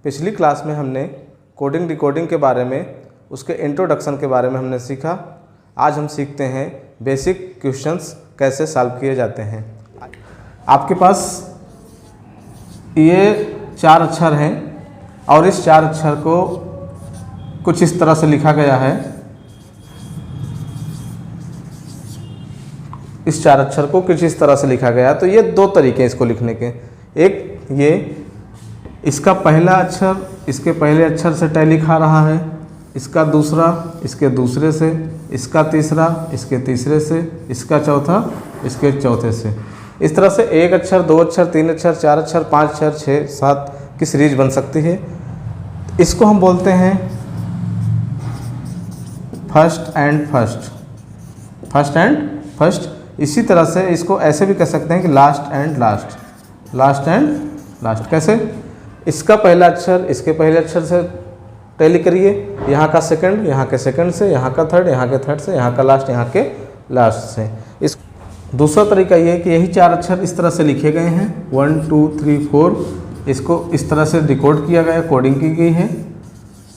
पिछली क्लास में हमने कोडिंग डिकोडिंग के बारे में, उसके इंट्रोडक्शन के बारे में हमने सीखा। आज हम सीखते हैं बेसिक क्वेश्चंस कैसे सॉल्व किए जाते हैं। आपके पास ये 4 अक्षर हैं और इस 4 अक्षर को कुछ इस तरह से लिखा गया है। इस 4 अक्षर को कुछ इस तरह से लिखा गया, तो ये 2 तरीके हैं इसको लिखने के। एक ये इसका पहला अक्षर इसके पहले अक्षर से टैली खा रहा है, इसका दूसरा इसके दूसरे से, इसका तीसरा इसके तीसरे से, इसका चौथा इसके चौथे से। इस तरह से 1 अक्षर 2 अक्षर 3 अक्षर 4 अक्षर 5 अक्षर 6 7 की सीरीज बन सकती है। इसको हम बोलते हैं first and first, first and first. इसी तरह से इसको ऐसे भी कह सकते हैं कि last and last, last and last. कैसे? इसका पहला अक्षर इसके पहले अक्षर से टैली करिए, यहाँ का सेकंड यहाँ के सेकंड से, यहाँ का थर्ड यहाँ के थर्ड से, यहाँ का लास्ट यहाँ के लास्ट से। इस दूसरा तरीका ये है कि यही 4 अक्षर इस तरह से लिखे गए हैं 1 2 3 4, इसको इस तरह से डिकोड किया गया, कोडिंग की गई है।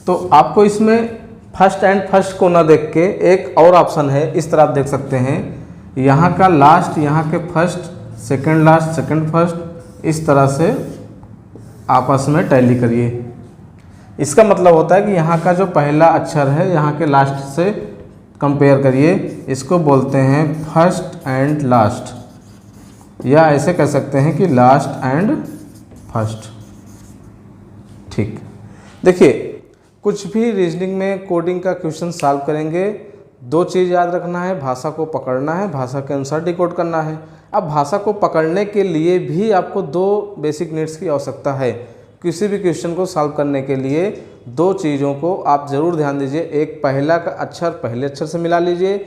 तो आपको इसमें फर्स्ट एंड फर्स्ट को ना देख के एक और ऑप्शन है, इस तरह आप देख सकते हैं, यहाँ का लास्ट यहाँ के first, second last second first, इस तरह से आपस में टैली करिए। इसका मतलब होता है कि यहाँ का जो पहला अक्षर है यहाँ के लास्ट से कंपेयर करिए। इसको बोलते हैं फर्स्ट एंड लास्ट, या ऐसे कह सकते हैं कि लास्ट एंड फर्स्ट। ठीक, देखिए कुछ भी रीजनिंग में कोडिंग का क्वेश्चन सॉल्व करेंगे, 2 चीज़ याद रखना है, भाषा को पकड़ना है, भाषा के अनुसार डिकोड करना है। अब भाषा को पकड़ने के लिए भी आपको 2 बेसिक नीड्स की आवश्यकता है। किसी भी क्वेश्चन को सॉल्व करने के लिए 2 चीज़ों को आप ज़रूर ध्यान दीजिए। एक, पहला का अक्षर पहले अक्षर से मिला लीजिए,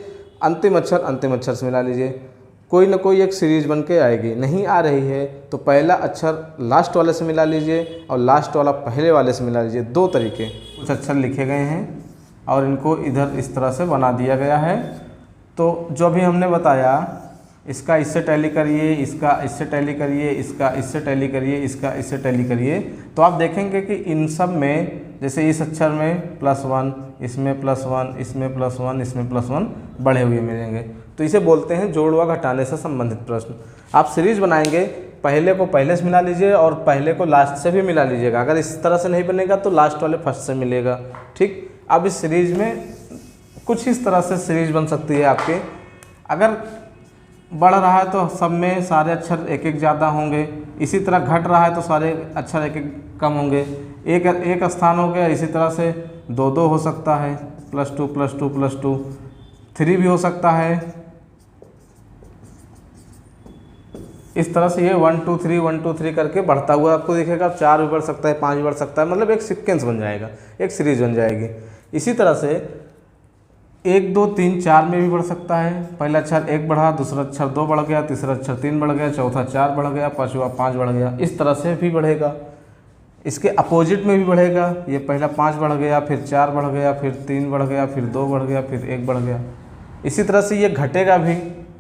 अंतिम अक्षर अंतिम अक्षर से मिला लीजिए। कोई ना कोई एक सीरीज बन के आएगी। नहीं आ रही है तो पहला अक्षर लास्ट वाले से मिला लीजिए और लास्ट वाला पहले वाले से मिला लीजिए। 2 तरीके। कुछ अक्षर लिखे गए हैं और इनको इधर इस तरह से बना दिया गया है। तो जो भी हमने बताया, इसका इससे टैली करिए, इसका इससे टैली करिए, इसका इससे टैली करिए, इसका इससे टैली करिए, तो आप देखेंगे कि इन सब में, जैसे इस अक्षर में +1, इसमें +1, इसमें +1, इसमें +1 बढ़े हुए मिलेंगे। तो इसे बोलते हैं जोड़ व घटाने से संबंधित प्रश्न। आप सीरीज बनाएंगे, पहले को पहले से मिला लीजिए और पहले को लास्ट से भी मिला लीजिएगा। अगर इस तरह से नहीं बनेगा तो लास्ट वाले फर्स्ट से मिलेगा। ठीक, अब इस सीरीज में कुछ इस तरह से सीरीज बन सकती है आपके। अगर बढ़ रहा है तो सब में सारे अक्षर एक एक ज़्यादा होंगे, इसी तरह घट रहा है तो सारे अक्षर एक एक कम होंगे। एक स्थान हो गया, इसी तरह से 2 हो सकता है, +2 +2 +2, 3 भी हो सकता है। इस तरह से ये 1 2 3 1 2 3 करके बढ़ता हुआ आपको दिखेगा। 4 भी बढ़ सकता है, 5 भी बढ़ सकता है, मतलब एक सीक्वेंस बन जाएगा, एक सीरीज बन जाएगी। इसी तरह से 1 2 3 4 में भी बढ़ सकता है। पहला अक्षर 1 बढ़ा, दूसरा अक्षर 2 बढ़ गया, तीसरा अक्षर 3 बढ़ गया, चौथा 4 बढ़ गया, पाँचवा 5 बढ़ गया। इस तरह से भी बढ़ेगा। इसके अपोजिट में भी बढ़ेगा। ये पहला 5 बढ़ गया, फिर 4 बढ़ गया, फिर 3 बढ़ गया, फिर 2 बढ़ गया, फिर 1 बढ़ गया। इसी तरह से ये घटेगा भी।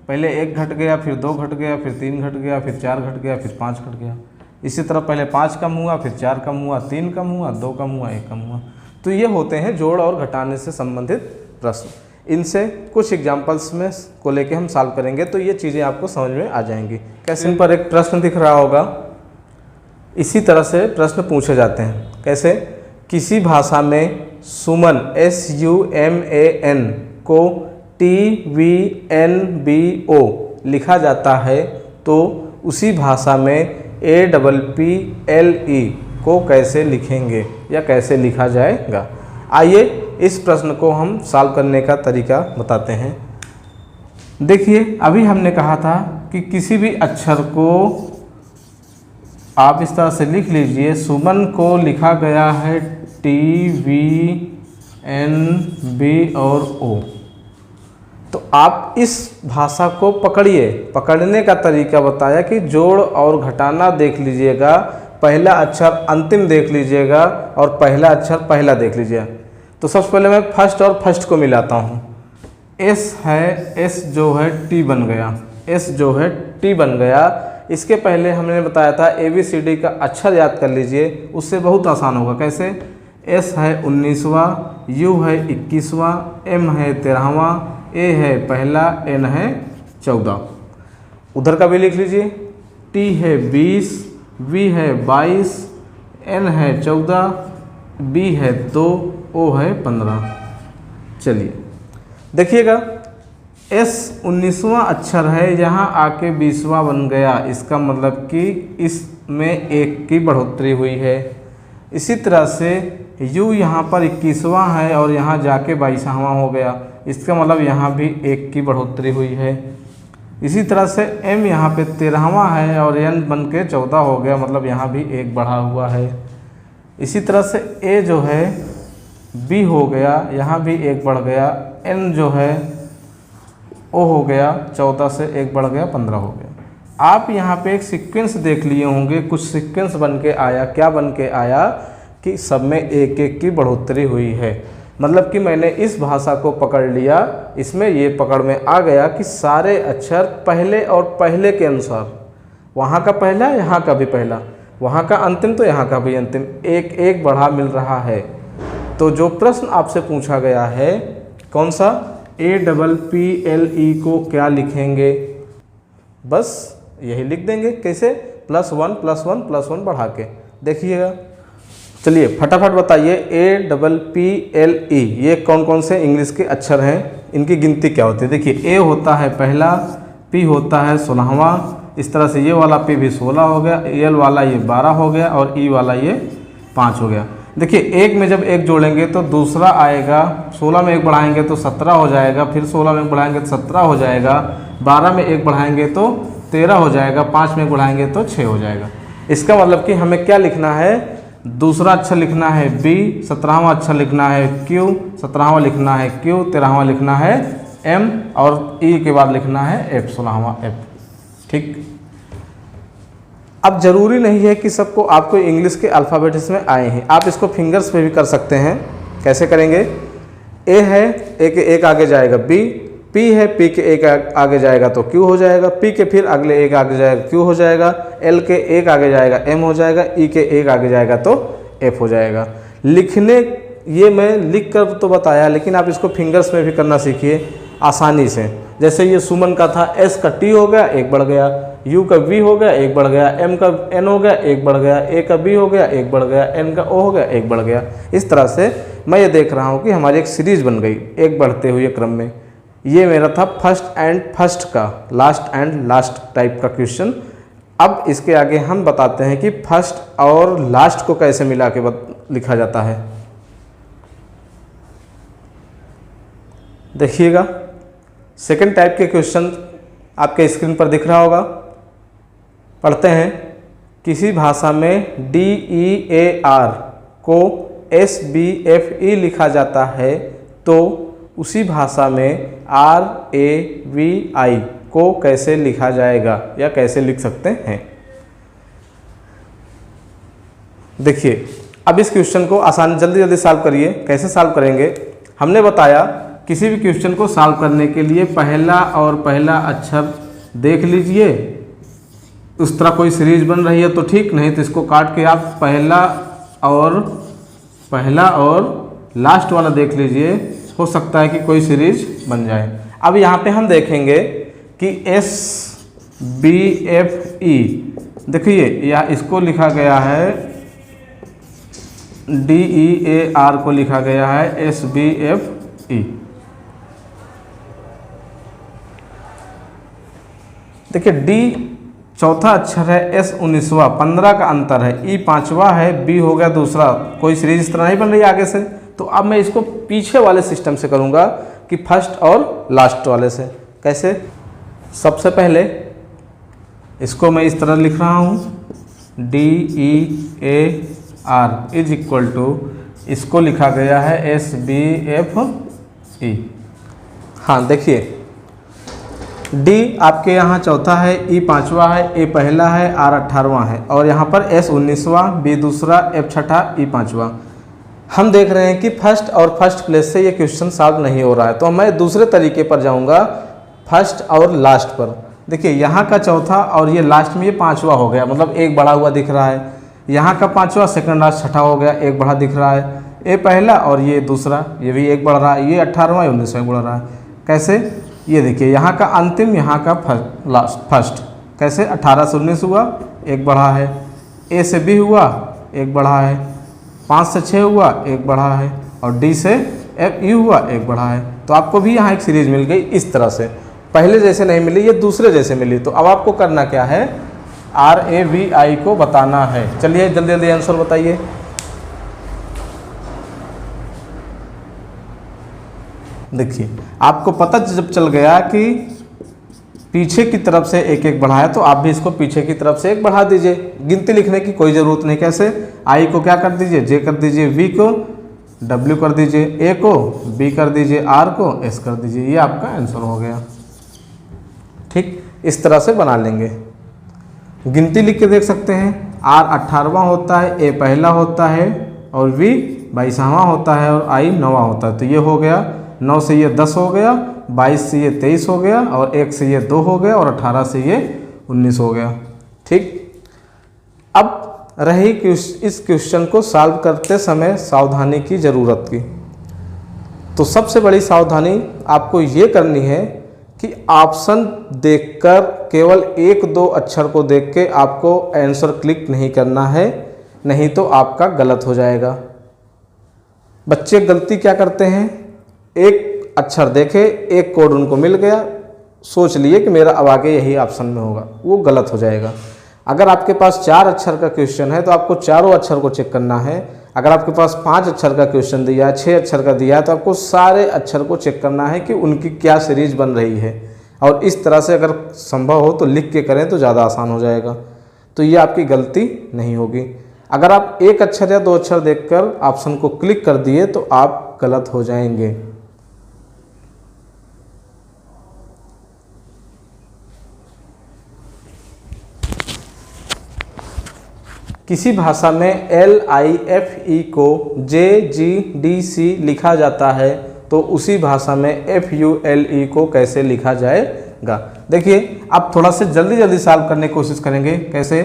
पहले 1 घट गया, फिर 2 घट गया, फिर 3 घट गया, फिर 4 घट गया, फिर 5 घट गया। इसी तरह पहले 5 कम हुआ, फिर 4 कम हुआ, 3 कम हुआ, 2 कम हुआ, 1 कम हुआ। तो ये होते हैं जोड़ और घटाने से संबंधित प्रश्न। इनसे कुछ एग्जाम्पल्स में को लेके हम सॉल्व करेंगे, तो ये चीज़ें आपको समझ में आ जाएंगी। कैसे? इन पर एक प्रश्न दिख रहा होगा, इसी तरह से प्रश्न पूछे जाते हैं। कैसे? किसी भाषा में सुमन SUMAN को TVNBO लिखा जाता है, तो उसी भाषा में APPLE को कैसे लिखेंगे या कैसे लिखा जाएगा? आइए इस प्रश्न को हम सॉल्व करने का तरीका बताते हैं। देखिए, अभी हमने कहा था कि किसी भी अक्षर को आप इस तरह से लिख लीजिए। सुमन को लिखा गया है TVNB और O। तो आप इस भाषा को पकड़िए। पकड़ने का तरीका बताया कि जोड़ और घटाना देख लीजिएगा, पहला अक्षर अंतिम देख लीजिएगा और पहला अक्षर पहला देख लीजिएगा। तो सबसे पहले मैं फर्स्ट और फर्स्ट को मिलाता हूँ। S है, S जो है T बन गया, S जो है T बन गया। इसके पहले हमने बताया था ABCD का अक्षर याद कर लीजिए, उससे बहुत आसान होगा। कैसे? S है 19वां, U है 21वां, M है 13वां, A है पहला, N है 14। उधर का भी लिख लीजिए। T है 20, V है 22, N है 14, B है 2, O है 15। चलिए देखिएगा, S 19वां अक्षर है, यहाँ आके 20वां बन गया, इसका मतलब कि इसमें 1 की बढ़ोतरी हुई है। इसी तरह से U यहाँ पर 21वां है और यहाँ जाके 22वां हो गया, इसका मतलब यहाँ भी 1 की बढ़ोतरी हुई है। इसी तरह से M यहाँ पे 13वां है और N बन के 14 हो गया, मतलब यहाँ भी 1 बढ़ा हुआ है। इसी तरह से A जो है B हो गया, यहाँ भी 1 बढ़ गया। N जो है O हो गया, 14 से 1 बढ़ गया, 15 हो गया। आप यहाँ पे एक सीक्वेंस देख लिए होंगे, कुछ सीक्वेंस बन के आया। क्या बन के आया कि सब में 1-1 की बढ़ोतरी हुई है। मतलब कि मैंने इस भाषा को पकड़ लिया, इसमें ये पकड़ में आ गया कि सारे अक्षर पहले और पहले के अनुसार, वहाँ का पहला यहाँ का भी पहला, वहाँ का अंतिम तो यहाँ का भी अंतिम, 1-1 बढ़ा मिल रहा है। तो जो प्रश्न आपसे पूछा गया है कौन सा, APPLE को क्या लिखेंगे? बस यही लिख देंगे। कैसे? +1+1+1 बढ़ा के। देखिएगा, चलिए फटाफट बताइए, APPLE ये कौन कौन से इंग्लिश के अक्षर हैं, इनकी गिनती क्या होती है? देखिए, A होता है पहला, P होता है 16वां, इस तरह से ये वाला P भी 16 हो गया, L वाला ये 12 हो गया और E वाला ये 5 हो गया। देखिए, एक में जब 1 जोड़ेंगे तो दूसरा आएगा, 16 में 1 बढ़ाएंगे तो 17 हो जाएगा, फिर 16 में 1 बढ़ाएंगे तो 17 हो जाएगा, 12 में 1 बढ़ाएंगे तो 13 हो जाएगा, 5 में 1 बढ़ाएंगे तो 6 हो जाएगा। इसका मतलब कि हमें क्या लिखना है, दूसरा अक्षर लिखना है B, 17वां अक्षर लिखना है Q, 17वां लिखना है Q, 13वां लिखना है M और E के बाद लिखना है F, 16वां F। ठीक। अब ज़रूरी नहीं है कि सबको आपको इंग्लिश के अल्फ़ाबेट्स में आए हैं, आप इसको फिंगर्स पे भी कर सकते हैं। कैसे करेंगे? A है, A के 1 आगे जाएगा B, P है, P के 1 आगे जाएगा तो Q हो जाएगा, P के फिर अगले 1 आगे जाएगा Q हो जाएगा, L के 1 आगे जाएगा M हो जाएगा, E के 1 आगे जाएगा तो F हो जाएगा। लिखने ये मैं लिख कर तो बताया, लेकिन आप इसको फिंगर्स में भी करना सीखिए आसानी से। जैसे ये सुमन का था, S का T हो गया, 1 बढ़ गया, U का V हो गया, 1 बढ़ गया, M का N हो गया, 1 बढ़ गया, A का B हो गया, 1 बढ़ गया, N का O हो गया, 1 बढ़ गया। इस तरह से मैं ये देख रहा हूँ कि हमारी एक सीरीज बन गई 1 बढ़ते हुए क्रम में। ये मेरा था फर्स्ट एंड फर्स्ट का, लास्ट एंड लास्ट टाइप का क्वेश्चन। अब इसके आगे हम बताते हैं कि फर्स्ट और लास्ट को कैसे मिला के लिखा जाता है। देखिएगा, सेकंड टाइप के क्वेश्चन आपके स्क्रीन पर दिख रहा होगा। पढ़ते हैं, किसी भाषा में DEAR को SBFE लिखा जाता है तो उसी भाषा में RAVI को कैसे लिखा जाएगा या कैसे लिख सकते हैं? देखिए, अब इस क्वेश्चन को आसान जल्दी जल्दी सॉल्व करिए। कैसे सॉल्व करेंगे? हमने बताया किसी भी क्वेश्चन को सॉल्व करने के लिए पहला और पहला अक्षर देख लीजिए, उस तरह कोई सीरीज बन रही है तो ठीक, नहीं तो इसको काट के आप पहला और लास्ट वाला देख लीजिए, हो सकता है कि कोई सीरीज बन जाए। अब यहाँ पे हम देखेंगे कि SBFE, देखिए या इसको लिखा गया है DEAR को लिखा गया है SBFE। देखिए, D चौथा अक्षर है, S 19वां, 15 का अंतर है, E 5वां है, B हो गया दूसरा। कोई सीरीज इस तरह नहीं बन रही आगे से, तो अब मैं इसको पीछे वाले सिस्टम से करूँगा कि फर्स्ट और लास्ट वाले से। कैसे? सबसे पहले इसको मैं इस तरह लिख रहा हूँ, DEAR इज इक्वल टू, इसको लिखा गया है SBFE। हाँ देखिए, D आपके यहाँ चौथा है, E 5वां है, A पहला है, R 18वां है और यहाँ पर S 19वां, B दूसरा, F छठा, E 5वां। हम देख रहे हैं कि फर्स्ट और फर्स्ट प्लेस से ये क्वेश्चन सॉल्व नहीं हो रहा है, तो मैं दूसरे तरीके पर जाऊँगा, फर्स्ट और लास्ट पर। देखिए यहाँ का चौथा और ये लास्ट में ये पाँचवा हो गया, मतलब एक बढ़ा हुआ दिख रहा है। यहाँ का पाँचवा सेकंड लास्ट छठा हो गया, एक बढ़ा दिख रहा है। ये पहला और ये दूसरा, ये भी एक बढ़ रहा है। ये 18वां 19वां बढ़ रहा है। कैसे? ये देखिए यहाँ का अंतिम, यहाँ का फर्स्ट। कैसे? 18 से 19 हुआ, एक बढ़ा है। ए से बी हुआ, एक बढ़ा है। 5 से 6 हुआ, एक बढ़ा है। और डी से एफ ई हुआ, एक बढ़ा है। तो आपको भी यहाँ एक सीरीज मिल गई इस तरह से। पहले जैसे नहीं मिली, ये दूसरे जैसे मिली। तो अब आपको करना क्या है? RAVI को बताना है। चलिए जल्दी जल्दी आंसर बताइए। देखिए आपको पता जब चल गया कि पीछे की तरफ से एक एक बढ़ाया, तो आप भी इसको पीछे की तरफ से एक बढ़ा दीजिए। गिनती लिखने की कोई ज़रूरत नहीं। कैसे? I को क्या कर दीजिए? J कर दीजिए, V को W कर दीजिए, A को B कर दीजिए, R को S कर दीजिए। ये आपका आंसर हो गया। ठीक, इस तरह से बना लेंगे। गिनती लिख के देख सकते हैं। R 18वां होता है, A पहला होता है और V 22वां होता है और I 9वां होता है। तो ये हो गया, 9 से ये 10 हो गया, 22 से ये 23 हो गया और 1 से ये 2 हो गया और 18 से ये 19 हो गया। ठीक, अब रही इस क्वेश्चन को सॉल्व करते समय सावधानी की ज़रूरत की। तो सबसे बड़ी सावधानी आपको ये करनी है कि ऑप्शन देखकर केवल 1-2 अक्षर को देख के आपको आंसर क्लिक नहीं करना है, नहीं तो आपका गलत हो जाएगा। बच्चे गलती क्या करते हैं? एक अक्षर देखे, एक कोड उनको मिल गया, सोच लिए कि मेरा अब आगे यही ऑप्शन में होगा, वो गलत हो जाएगा। अगर आपके पास 4 अक्षर का क्वेश्चन है तो आपको चारों अक्षर को चेक करना है। अगर आपके पास 5 अक्षर का क्वेश्चन दिया है, 6 अक्षर का दिया है, तो आपको सारे अक्षर को चेक करना है कि उनकी क्या सीरीज बन रही है। और इस तरह से अगर संभव हो तो लिख के करें तो ज़्यादा आसान हो जाएगा। तो ये आपकी गलती नहीं होगी। अगर आप 1 अक्षर या 2 अक्षर देखकर ऑप्शन को क्लिक कर दिए तो आप गलत हो जाएंगे। किसी भाषा में LIFE को JGDC लिखा जाता है, तो उसी भाषा में FULE को कैसे लिखा जाएगा? देखिए अब थोड़ा से जल्दी जल्दी सॉल्व करने की कोशिश करेंगे। कैसे?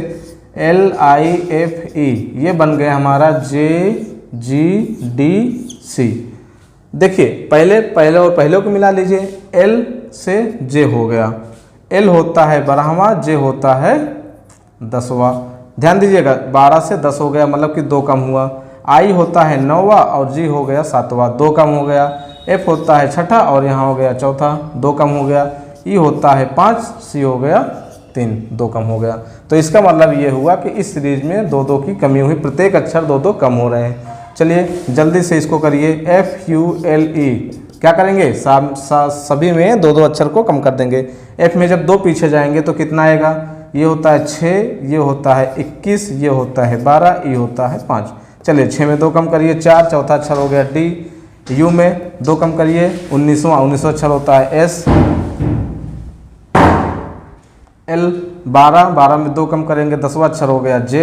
LIFE ये बन गया हमारा JGDC। देखिए पहले और पहले को मिला लीजिए। L से J हो गया, L होता है 12वां, J होता है 10वां। ध्यान दीजिएगा, 12 से 10 हो गया, मतलब कि 2 कम हुआ। I होता है 9वां और G हो गया 7वां, 2 कम हो गया। F होता है 6ठा और यहाँ हो गया 4था, 2 कम हो गया। E होता है 5, C हो गया 3, 2 कम हो गया। तो इसका मतलब ये हुआ कि इस सीरीज में 2-2 की कमी हुई, प्रत्येक अक्षर 2-2 कम हो रहे हैं। चलिए जल्दी से इसको करिए। FULE क्या करेंगे? सभी में 2-2 अक्षर को कम कर देंगे। F में जब 2 पीछे जाएंगे तो कितना आएगा? ये होता है 6, ये होता है 21, ये होता है 12, ये होता है 5। चलिए 6 में 2 कम करिए 4, चौथा अक्षर हो गया D। U में 2 कम करिए 19वां अक्षर होता है S। L 12 में 2 कम करेंगे 10वां अक्षर हो गया J।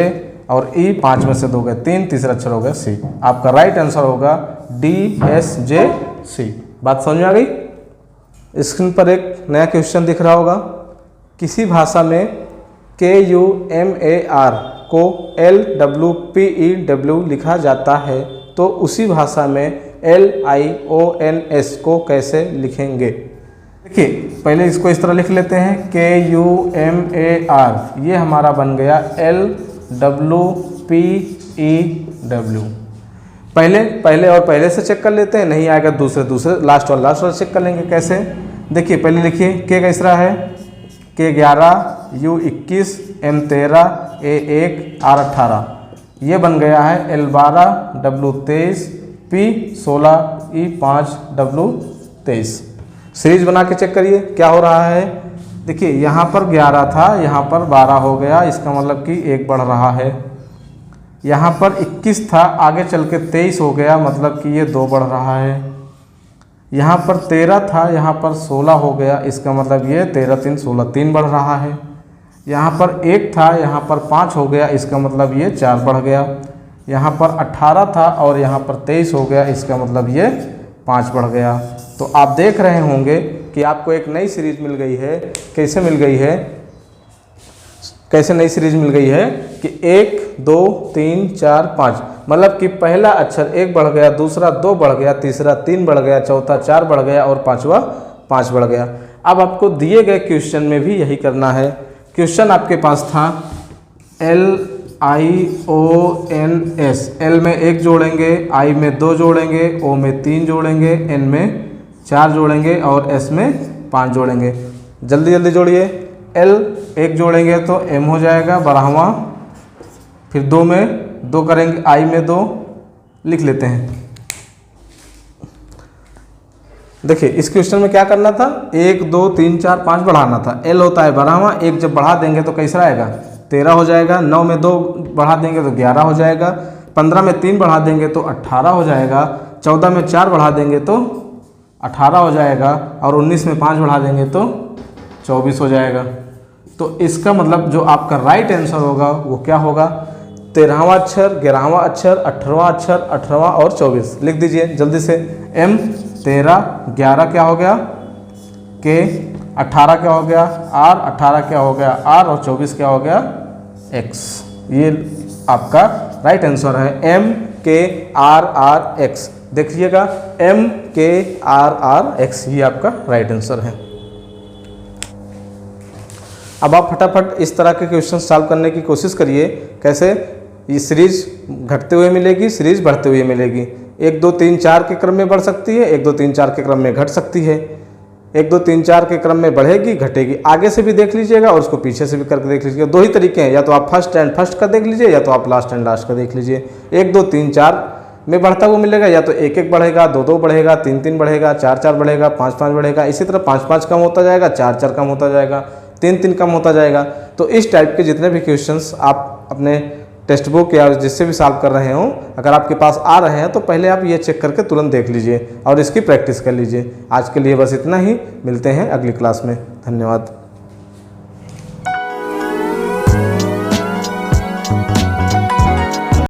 और E 5 में से 2 गए 3, तीसरा अक्षर हो गया C। आपका राइट आंसर होगा DSJC। बात समझ में आ गई? स्क्रीन पर एक नया क्वेश्चन दिख रहा होगा। किसी भाषा में KUMAR को LWPEW लिखा जाता है, तो उसी भाषा में LIONS को कैसे लिखेंगे? देखिए पहले इसको इस तरह लिख लेते हैं। KUMAR ये हमारा बन गया LWPEW। पहले और पहले से चेक कर लेते हैं, नहीं आएगा दूसरे लास्ट और लास्ट चेक कर लेंगे। कैसे? देखिए पहले लिखिए, K का इसरा है K11, U21, M13, A1, R18। ये बन गया है L12, W23, P16, E5, W23। Series बना के चेक करिए क्या हो रहा है। देखिए यहाँ पर 11 था, यहाँ पर 12 हो गया, इसका मतलब कि 1 बढ़ रहा है। यहाँ पर 21 था, आगे चल के 23 हो गया, मतलब कि ये 2 बढ़ रहा है। यहाँ पर 13 था, यहाँ पर 16 हो गया, इसका मतलब ये 13 3 16, 3 बढ़ रहा है। यहाँ पर 1 था, यहाँ पर 5 हो गया, इसका मतलब ये 4 बढ़ गया। यहाँ पर 18 था और यहाँ पर 23 हो गया, इसका मतलब ये 5 बढ़ गया। तो आप देख रहे होंगे कि आपको एक नई सीरीज मिल गई है। कैसे मिल गई है, कैसे नई सीरीज मिल गई है कि 1 2 3 4 5, मतलब कि पहला अक्षर 1 बढ़ गया, दूसरा 2 बढ़ गया, तीसरा 3 बढ़ गया, चौथा 4 बढ़ गया और पांचवा 5 बढ़ गया। अब आपको दिए गए क्वेश्चन में भी यही करना है। क्वेश्चन आपके पास था LIONS, L में 1 जोड़ेंगे, I में 2 जोड़ेंगे, O में 3 जोड़ेंगे, N में 4 जोड़ेंगे और S में 5 जोड़ेंगे। जल्दी जल्दी जोड़िए। L 1 जोड़ेंगे तो M हो जाएगा 12वां, फिर 2 में 2 करेंगे, I में 2 लिख लेते हैं। देखिए इस क्वेश्चन में क्या करना था, 1 2 3 4 5 बढ़ाना था। L होता है 12वां, 1 जब बढ़ा देंगे तो कैसा आएगा, 13 हो जाएगा। 9 में 2 बढ़ा देंगे तो 11 हो जाएगा। 15 में 3 बढ़ा देंगे तो 18 हो जाएगा। 14 में 4 बढ़ा देंगे तो 18 हो जाएगा और 19 में 5 बढ़ा देंगे तो 24 हो जाएगा। तो इसका मतलब जो आपका राइट आंसर होगा वो क्या होगा, 13वां अक्षर, 11वां अक्षर, 18वां अक्षर, 18वां और 24 लिख दीजिए जल्दी से। M 13, 11 क्या हो गया, K 18 क्या हो गया, R 18 क्या हो गया, R और 24 क्या हो गया, X। ये आपका राइट आंसर है MKRRX। देखिएगा MKRRX ये आपका राइट आंसर है। अब आप फटाफट इस तरह के क्वेश्चन सॉल्व करने की कोशिश करिए। कैसे, ये सीरीज घटते हुए मिलेगी, सीरीज बढ़ते हुए मिलेगी। 1 2 3 4 के क्रम में बढ़ सकती है, 1 2 3 4 के क्रम में घट सकती है। 1 2 3 4 के क्रम में बढ़ेगी घटेगी। आगे से भी देख लीजिएगा और उसको पीछे से भी करके देख लीजिएगा। 2 ही तरीके हैं, या तो आप फर्स्ट एंड फर्स्ट का देख लीजिए या तो आप लास्ट एंड लास्ट का देख लीजिए। 1 2 3 4 में बढ़ता हुआ मिलेगा, या तो 1 1 बढ़ेगा, 2 2 बढ़ेगा, 3 3 बढ़ेगा, 4 4 बढ़ेगा, 5 5 बढ़ेगा। इसी तरह 5 5 कम होता जाएगा, 4 4 कम होता जाएगा, 3 3 कम होता जाएगा। तो इस टाइप के जितने भी क्वेश्चंस आप अपने टेक्स्ट बुक या जिससे भी सॉल्व कर रहे हो, अगर आपके पास आ रहे हैं तो पहले आप ये चेक करके तुरंत देख लीजिए और इसकी प्रैक्टिस कर लीजिए। आज के लिए बस इतना ही, मिलते हैं अगली क्लास में। धन्यवाद।